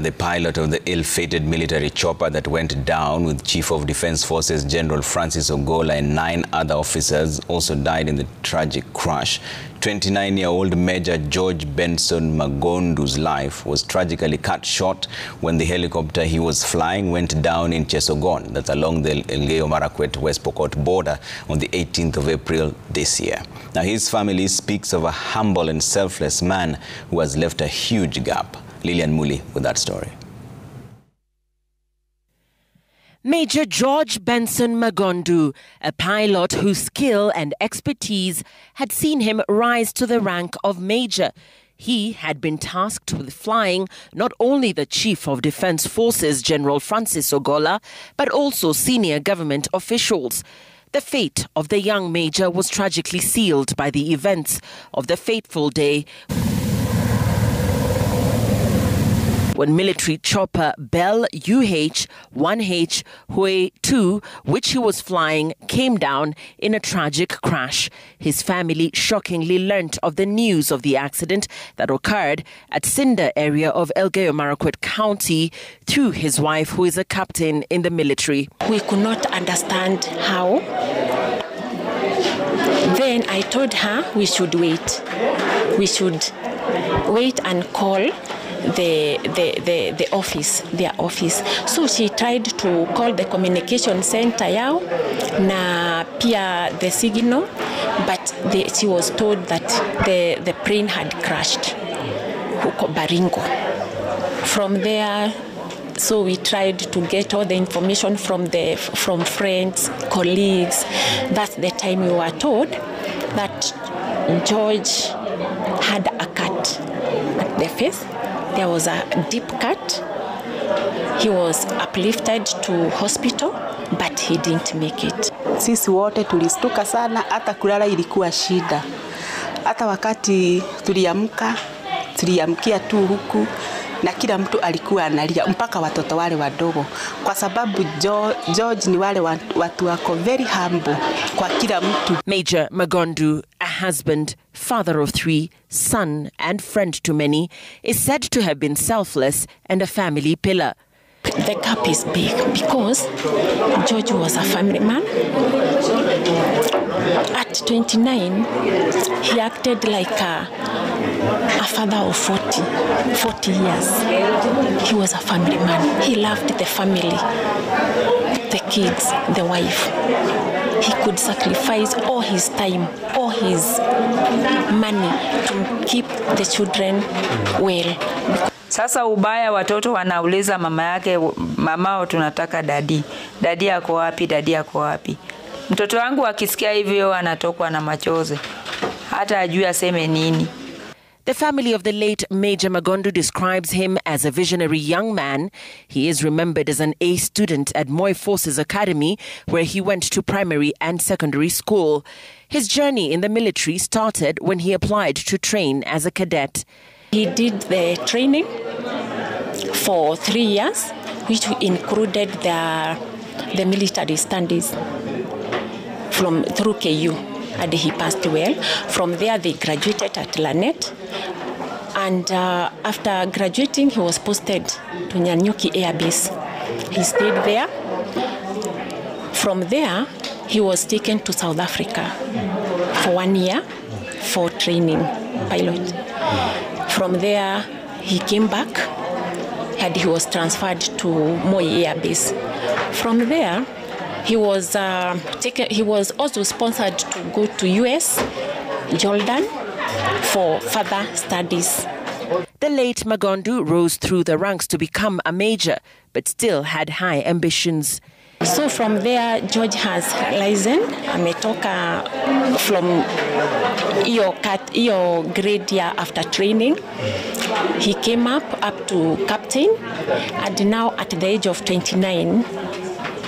The pilot of the ill-fated military chopper that went down with Chief of Defense Forces General Francis Ogolla and 9 other officers also died in the tragic crash. 29-year-old Major George Benson Magondu's life was tragically cut short when the helicopter he was flying went down in Chesegon, that's along the Elgeyo Marakwet-West Pokot border, on the 18th of April this year. Now, his family speaks of a humble and selfless man who has left a huge gap. Lillian Muli with that story. Major George Benson Magondu, a pilot whose skill and expertise had seen him rise to the rank of major. He had been tasked with flying not only the Chief of Defense Forces General Francis Ogolla, but also senior government officials. The fate of the young major was tragically sealed by the events of the fateful day when military chopper Bell UH-1H Hue-2, which he was flying, came down in a tragic crash. His family shockingly learnt of the news of the accident that occurred at Cinder area of Elgeyo Marakwet County through his wife, who is a captain in the military. We could not understand how. Then I told her we should wait. We should wait and call the office, their office. So she tried to call the communication center yao na pia the signal, but she was told that the plane had crashed huko Baringo. From there, so we tried to get all the information from friends, colleagues. That's the time we were told that George had a cut at the face. There was a deep cut. He was uplifted to hospital, but he didn't make it. Sisi wote tulistuka sana, hata kulala ilikuwa shida. Hata wakati tuliamkia tu huku na kila mtu alikuwa analia, mpaka watoto wale wadogo, kwa sababu George ni wale watu wako very humble kwa kila mtu. Major Magondu, a husband, father of 3, son and friend to many, is said to have been selfless and a family pillar. The gap is big because George was a family man. At 29, he acted like a father of 40 years. He was a family man. He loved the family, the kids, the wife. He could sacrifice all his time, all his money to keep the children well. Sasa ubaya, watoto wanauliza mama yake, mamao tunataka dadi. Dadi yako wapi? Dadi yako wapi? Mtoto wangu akisikia hivyo anatokwa na machozi. Hata ajui aseme nini. The family of the late Major Magondu describes him as a visionary young man. He is remembered as an A student at Moi Forces Academy, where he went to primary and secondary school. His journey in the military started when he applied to train as a cadet. He did the training for 3 years, which included the military studies through KU, and he passed well. From there, they graduated at Lanet, and after graduating, he was posted to Nyanyuki Air Base. He stayed there. From there, he was taken to South Africa for 1 year for training pilot. From there, he came back and he was transferred to Moi Air Base. From there, he was also sponsored to go to US, Jordan, for further studies. The late Magondu rose through the ranks to become a major, but still had high ambitions. So from there, George has risen. Ametoka from your grade year after training. He came up to captain, and now at the age of 29,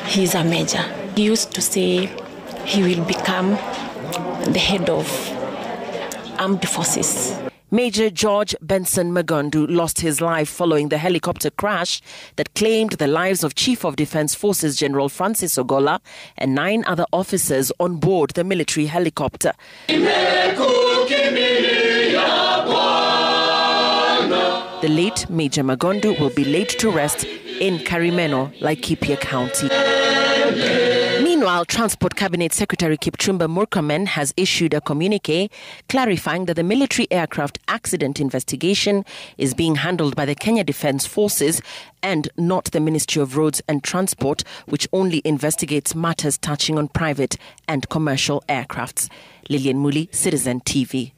he's a major. He used to say he will become the head of armed forces. Major George Benson Magondu lost his life following the helicopter crash that claimed the lives of Chief of Defense Forces General Francis Ogolla and 9 other officers on board the military helicopter. The late Major Magondu will be laid to rest in Karimeno, Laikipia County. Meanwhile, Transport Cabinet Secretary Kipchumba Murkomen has issued a communique clarifying that the military aircraft accident investigation is being handled by the Kenya Defence Forces and not the Ministry of Roads and Transport, which only investigates matters touching on private and commercial aircrafts. Lillian Muli, Citizen TV.